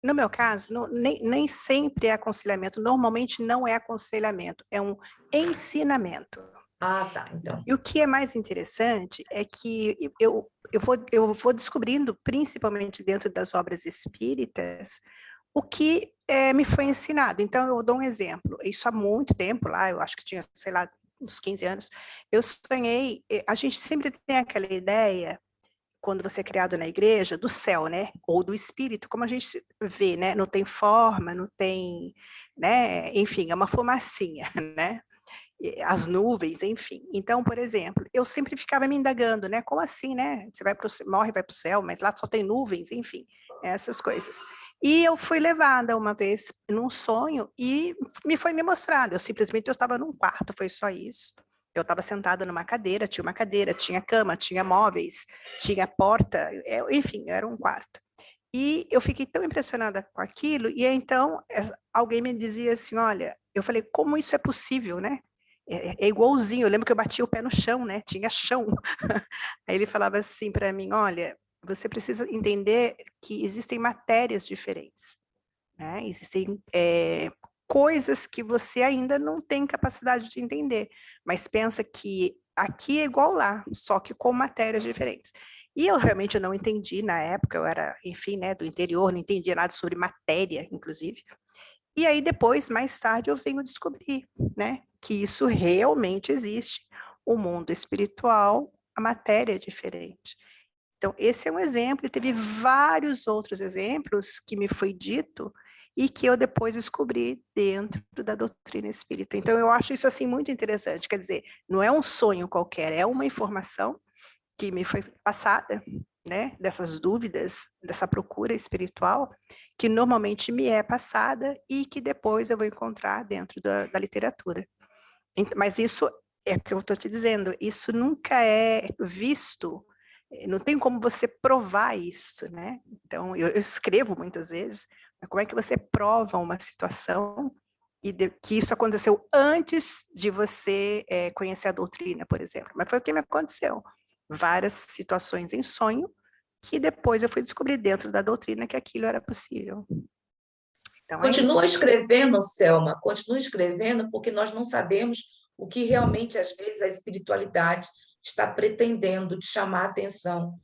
No meu caso, nem sempre é aconselhamento, normalmente não é aconselhamento, é um ensinamento. Ah, tá, então. E o que é mais interessante é que eu vou descobrindo, principalmente dentro das obras espíritas, o que me foi ensinado. Então, eu dou um exemplo. Isso há muito tempo lá, eu acho que tinha, sei lá, uns 15 anos, eu sonhei, a gente sempre tem aquela ideia, quando você é criado na igreja, do céu, né? Ou do espírito, como a gente vê, né? Não tem forma, não tem, né? Enfim, é uma fumacinha, né? As nuvens, enfim. Então, por exemplo, eu sempre ficava me indagando, né? Como assim, né? Você morre, vai para o céu, mas lá só tem nuvens, enfim, essas coisas. E eu fui levada uma vez num sonho e foi me mostrado. Eu estava num quarto, foi só isso. Eu estava sentada numa cadeira, tinha cama, tinha móveis, tinha porta, enfim, era um quarto. E eu fiquei tão impressionada com aquilo, e então alguém me dizia assim, olha, eu falei, como isso é possível, né? É igualzinho, eu lembro que eu bati o pé no chão, né? Tinha chão. Aí ele falava assim para mim, olha, você precisa entender que existem matérias diferentes, né? Existem coisas que você ainda não tem capacidade de entender, mas pensa que aqui é igual lá, só que com matérias diferentes. E eu realmente não entendi na época, eu era, enfim, né, do interior, não entendia nada sobre matéria, inclusive. E aí depois, mais tarde, eu venho descobrir, né, que isso realmente existe. O mundo espiritual, a matéria é diferente. Então, esse é um exemplo, e teve vários outros exemplos que me foi dito e que eu depois descobri dentro da doutrina espírita. Então, eu acho isso assim muito interessante, quer dizer, não é um sonho qualquer, é uma informação que me foi passada, né, dessas dúvidas, dessa procura espiritual, que normalmente me é passada e que depois eu vou encontrar dentro da literatura. Mas isso é o que eu estou te dizendo, isso nunca é visto, não tem como você provar isso, né? Então, eu escrevo muitas vezes, mas como é que você prova uma situação que isso aconteceu antes de você conhecer a doutrina, por exemplo? Mas foi o que me aconteceu. Várias situações em sonho, que depois eu fui descobrir dentro da doutrina que aquilo era possível. Então, Continua escrevendo, Selma, continua escrevendo, porque nós não sabemos o que realmente, às vezes, a espiritualidade está pretendendo te chamar a atenção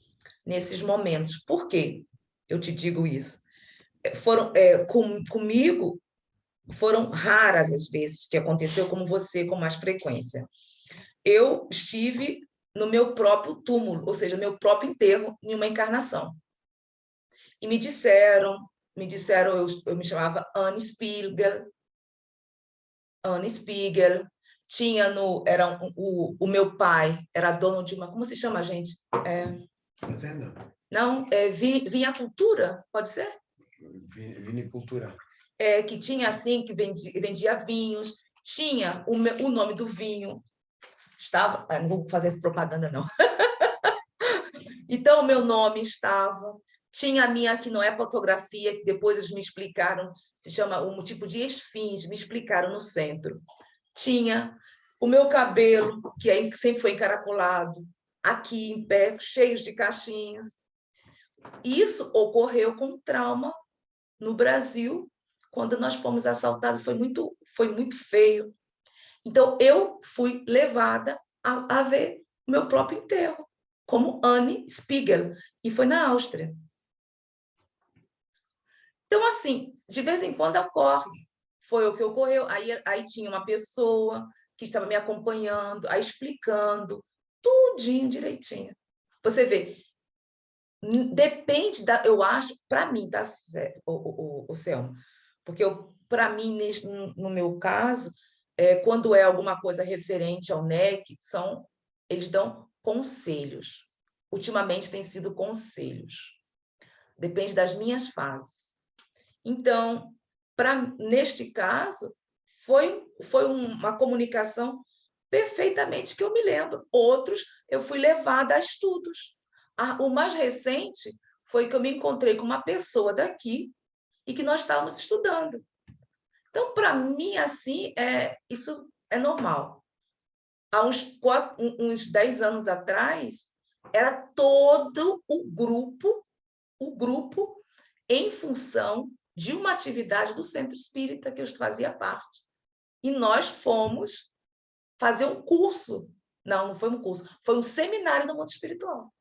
nesses momentos. Por quê? Eu te digo isso. Comigo, foram raras as vezes que aconteceu como você, com mais frequência. Eu estive no meu próprio túmulo, ou seja, meu próprio enterro em uma encarnação. E me disseram, eu me chamava Anne Spiegel, o meu pai era dono de uma, como se chama, gente? Fazenda? Não, Vinha Cultura, pode ser? Vinicultura. Que tinha assim, que vendia vinhos, tinha o nome do vinho, estava, não vou fazer propaganda, não. Então, o meu nome estava, tinha a minha, que não é fotografia, que depois eles me explicaram, se chama um tipo de esfinge, me explicaram no centro. Tinha o meu cabelo, que sempre foi encaracolado, aqui em pé, cheios de caixinhas. Isso ocorreu com trauma no Brasil, quando nós fomos assaltados, foi muito feio. Então, eu fui levada a ver o meu próprio enterro, como Anne Spiegel, e foi na Áustria. Então, assim, de vez em quando ocorre. Foi o que ocorreu. Aí tinha uma pessoa que estava me acompanhando, aí explicando, tudinho direitinho. Você vê, depende eu acho, para mim, tá certo, o Selma, porque para mim, no meu caso, quando é alguma coisa referente ao NEC, eles dão conselhos. Ultimamente tem sido conselhos. Depende das minhas fases. Então, neste caso, foi uma comunicação perfeitamente que eu me lembro. Outros, eu fui levada a estudos. O mais recente foi que eu me encontrei com uma pessoa daqui e que nós estávamos estudando. Então, para mim, assim, isso é normal. Há uns 10 anos atrás, era todo o grupo em função de uma atividade do Centro Espírita que eu fazia parte. E nós fomos fazer um curso. Não foi um curso, foi um seminário no mundo espiritual.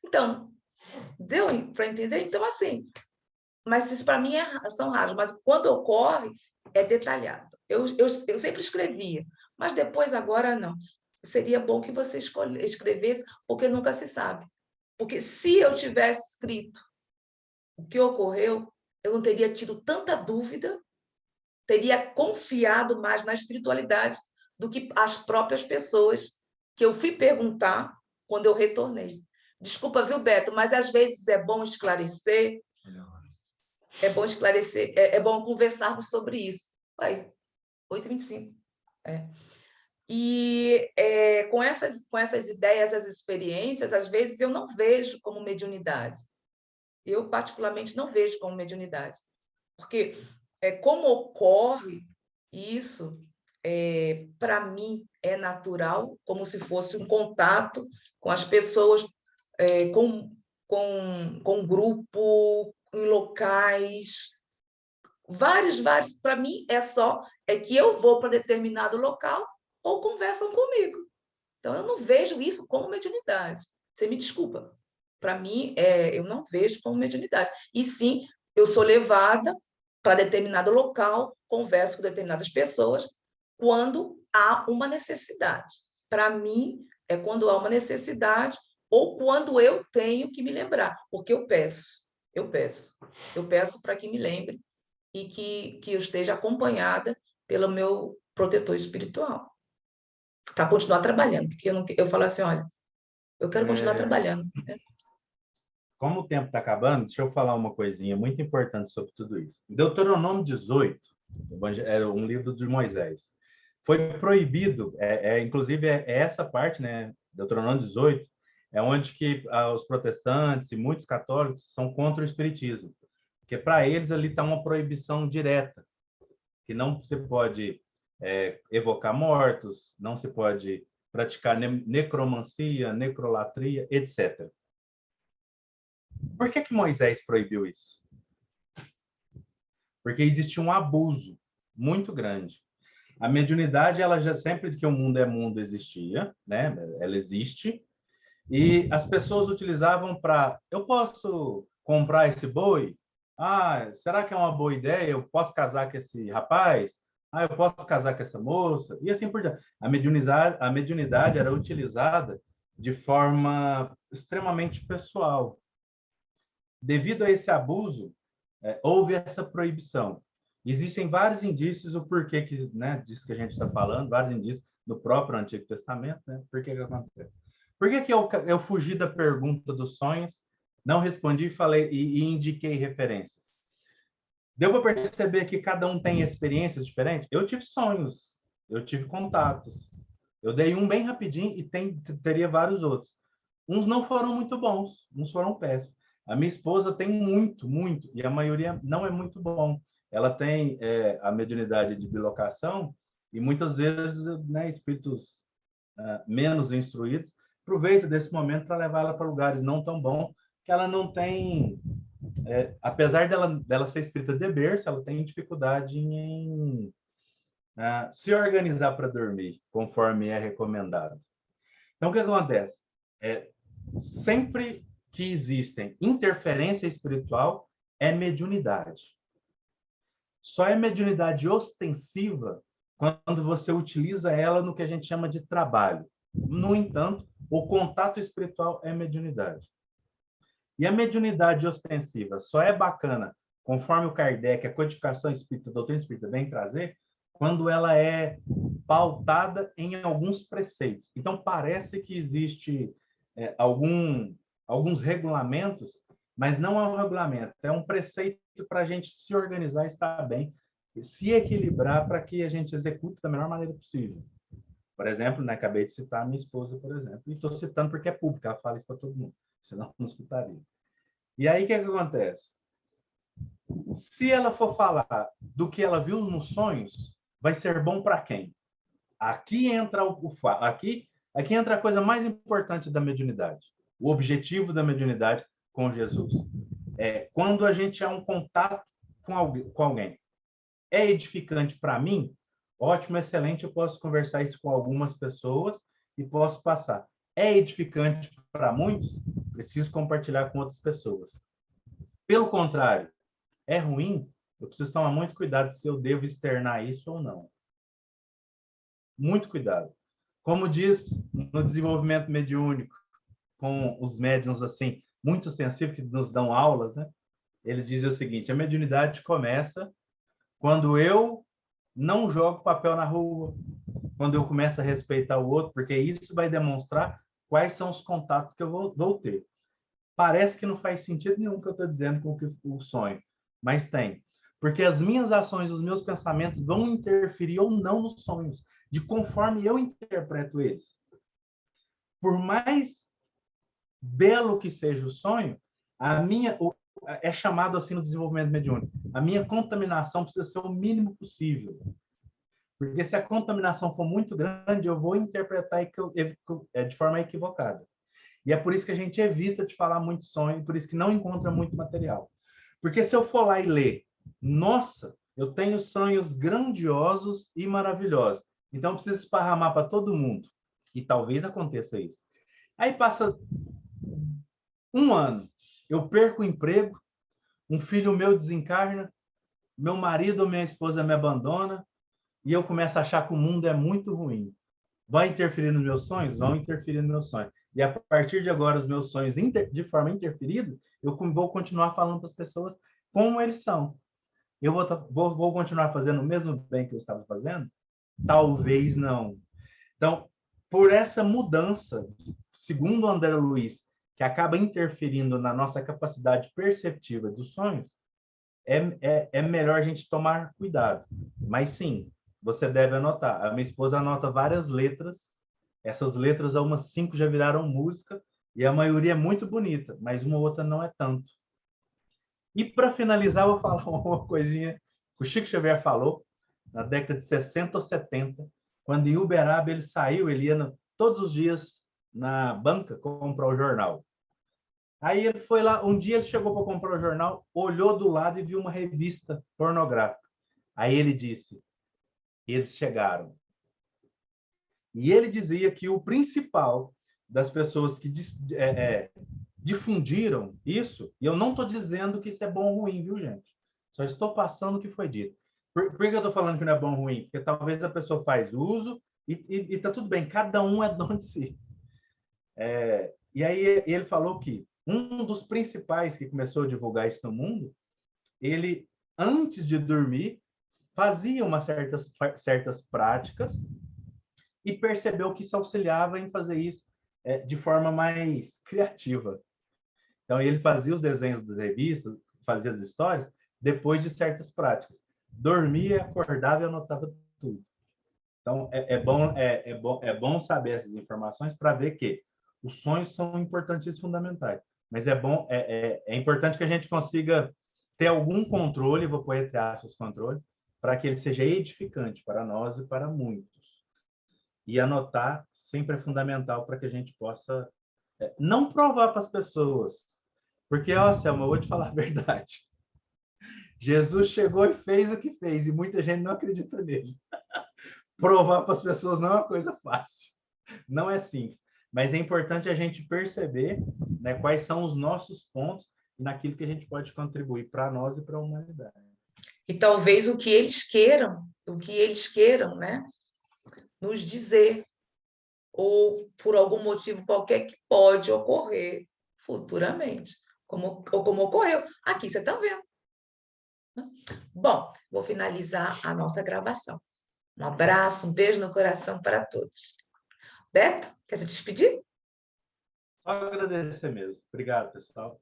Então, deu para entender? Então, assim, mas isso para mim são raros, mas quando ocorre, é detalhado. Eu sempre escrevia, mas depois, agora, não. Seria bom que você escrevesse, porque nunca se sabe. Porque se eu tivesse escrito o que ocorreu, eu não teria tido tanta dúvida, teria confiado mais na espiritualidade do que as próprias pessoas que eu fui perguntar quando eu retornei. Desculpa, viu, Beto, mas às vezes é bom esclarecer, é bom conversarmos sobre isso. Vai, 8h25. E com essas ideias, as experiências, às vezes eu não vejo como mediunidade. Eu, particularmente, não vejo como mediunidade. Porque como ocorre isso, para mim, é natural, como se fosse um contato com as pessoas, com um grupo, em locais, vários. Para mim, é que eu vou para determinado local ou conversam comigo. Então, eu não vejo isso como mediunidade. Você me desculpa. Para mim, eu não vejo como mediunidade. E sim, eu sou levada para determinado local, converso com determinadas pessoas, quando há uma necessidade. Para mim, é quando há uma necessidade ou quando eu tenho que me lembrar, porque eu peço para que me lembre e que eu esteja acompanhada pelo meu protetor espiritual, para continuar trabalhando, porque eu falo assim, olha, eu quero continuar trabalhando. Como o tempo está acabando, deixa eu falar uma coisinha muito importante sobre tudo isso. Deuteronômio 18, é um livro de Moisés, foi proibido, inclusive essa parte, né, Deuteronômio 18, é onde que os protestantes e muitos católicos são contra o espiritismo, porque para eles ali está uma proibição direta, que não se pode evocar mortos, não se pode praticar necromancia, necrolatria, etc. Por que Moisés proibiu isso? Porque existia um abuso muito grande. A mediunidade, ela já sempre que o mundo é mundo existia, né? Ela existe. E as pessoas utilizavam para, eu posso comprar esse boi? Ah, será que é uma boa ideia? Eu posso casar com esse rapaz? Ah, eu posso casar com essa moça? E assim por diante. A mediunidade era utilizada de forma extremamente pessoal. Devido a esse abuso, houve essa proibição. Existem vários indícios do porquê que, né, disso que a gente está falando, vários indícios no próprio Antigo Testamento, né? Por que acontece? Por que eu fugi da pergunta dos sonhos, não respondi e indiquei referências? Deu para perceber que cada um tem experiências diferentes? Eu tive sonhos, eu tive contatos. Eu dei um bem rapidinho e teria vários outros. Uns não foram muito bons, uns foram péssimos. A minha esposa tem muito, e a maioria não é muito bom. Ela tem a mediunidade de bilocação e muitas vezes, né, espíritos menos instruídos aproveitam desse momento para levar ela para lugares não tão bons, que ela não tem, apesar dela ser espírita de berço, ela tem dificuldade em se organizar para dormir, conforme é recomendado. Então, o que acontece? Sempre que existem interferência espiritual, é mediunidade. Só é mediunidade ostensiva quando você utiliza ela no que a gente chama de trabalho. No entanto, o contato espiritual é mediunidade. E a mediunidade ostensiva só é bacana, conforme o Kardec, a codificação espírita, a doutrina espírita vem trazer, quando ela é pautada em alguns preceitos. Então, parece que existe alguns regulamentos mas não é um regulamento, é um preceito para a gente se organizar, estar bem, se equilibrar para que a gente execute da melhor maneira possível. Por exemplo, né, acabei de citar a minha esposa, por exemplo, e estou citando porque é público, ela fala isso para todo mundo, senão não escutaria. E aí, o que acontece? Se ela for falar do que ela viu nos sonhos, vai ser bom para quem? Aqui entra aqui entra a coisa mais importante da mediunidade, o objetivo da mediunidade com Jesus. Quando a gente é um contato com alguém, é edificante para mim? Ótimo, excelente, eu posso conversar isso com algumas pessoas e posso passar. É edificante para muitos? Preciso compartilhar com outras pessoas. Pelo contrário, é ruim? Eu preciso tomar muito cuidado se eu devo externar isso ou não. Muito cuidado. Como diz no desenvolvimento mediúnico, com os médiuns assim, muito ostensivos que nos dão aulas, né? Eles dizem o seguinte: a mediunidade começa quando eu não jogo papel na rua, quando eu começo a respeitar o outro, porque isso vai demonstrar quais são os contatos que eu vou ter. Parece que não faz sentido nenhum que eu estou dizendo com o sonho, mas tem. Porque as minhas ações, os meus pensamentos vão interferir ou não nos sonhos, de conforme eu interpreto eles. Por mais belo que seja o sonho, é chamado assim no desenvolvimento mediúnico, a minha contaminação precisa ser o mínimo possível. Porque se a contaminação for muito grande, eu vou interpretar de forma equivocada. E é por isso que a gente evita de falar muito sonho, por isso que não encontra muito material. Porque se eu for lá e ler, nossa, eu tenho sonhos grandiosos e maravilhosos, então eu preciso esparramar para todo mundo. E talvez aconteça isso. Aí passa um ano, eu perco o emprego, um filho meu desencarna, meu marido ou minha esposa me abandona, e eu começo a achar que o mundo é muito ruim. Vai interferir nos meus sonhos? Vão interferir nos meus sonhos. E a partir de agora, os meus sonhos, de forma interferida, eu vou continuar falando para as pessoas como eles são. Eu vou continuar fazendo o mesmo bem que eu estava fazendo? Talvez não. Então, por essa mudança, segundo o André Luiz, que acaba interferindo na nossa capacidade perceptiva dos sonhos, é melhor a gente tomar cuidado. Mas sim, você deve anotar. A minha esposa anota várias letras. Essas letras, umas 5 já viraram música, e a maioria é muito bonita, mas uma outra não é tanto. E para finalizar, eu vou falar uma coisinha que o Chico Xavier falou, na década de 60 ou 70, quando em Uberaba ele ia todos os dias na banca comprar o jornal. Aí ele foi lá, um dia ele chegou para comprar o jornal, olhou do lado e viu uma revista pornográfica. Aí ele disse: eles chegaram. E ele dizia que o principal das pessoas que difundiram isso, e eu não estou dizendo que isso é bom ou ruim, viu, gente? Só estou passando o que foi dito. Por que eu estou falando que não é bom ou ruim? Porque talvez a pessoa faz uso e está tudo bem, cada um é dono de si. E aí ele falou que um dos principais que começou a divulgar isso no mundo, ele, antes de dormir, fazia umas certas práticas e percebeu que isso auxiliava em fazer isso de forma mais criativa. Então, ele fazia os desenhos das revistas, fazia as histórias, depois de certas práticas. Dormia, acordava e anotava tudo. Então, é bom saber essas informações para ver que os sonhos são importantes e fundamentais. Mas é importante que a gente consiga ter algum controle, vou pôr entre aspas controle, para que ele seja edificante para nós e para muitos. E anotar sempre é fundamental para que a gente possa não provar para as pessoas. Porque, Selma, eu vou te falar a verdade. Jesus chegou e fez o que fez, e muita gente não acredita nele. Provar para as pessoas não é uma coisa fácil. Não é simples. Mas é importante a gente perceber, né, quais são os nossos pontos e naquilo que a gente pode contribuir para nós e para a humanidade. E talvez o que eles queiram, né, nos dizer, ou por algum motivo qualquer que pode ocorrer futuramente, como ocorreu. Aqui você está vendo. Bom, vou finalizar a nossa gravação. Um abraço, um beijo no coração para todos. Beto, quer se despedir? Só agradecer mesmo. Obrigado, pessoal.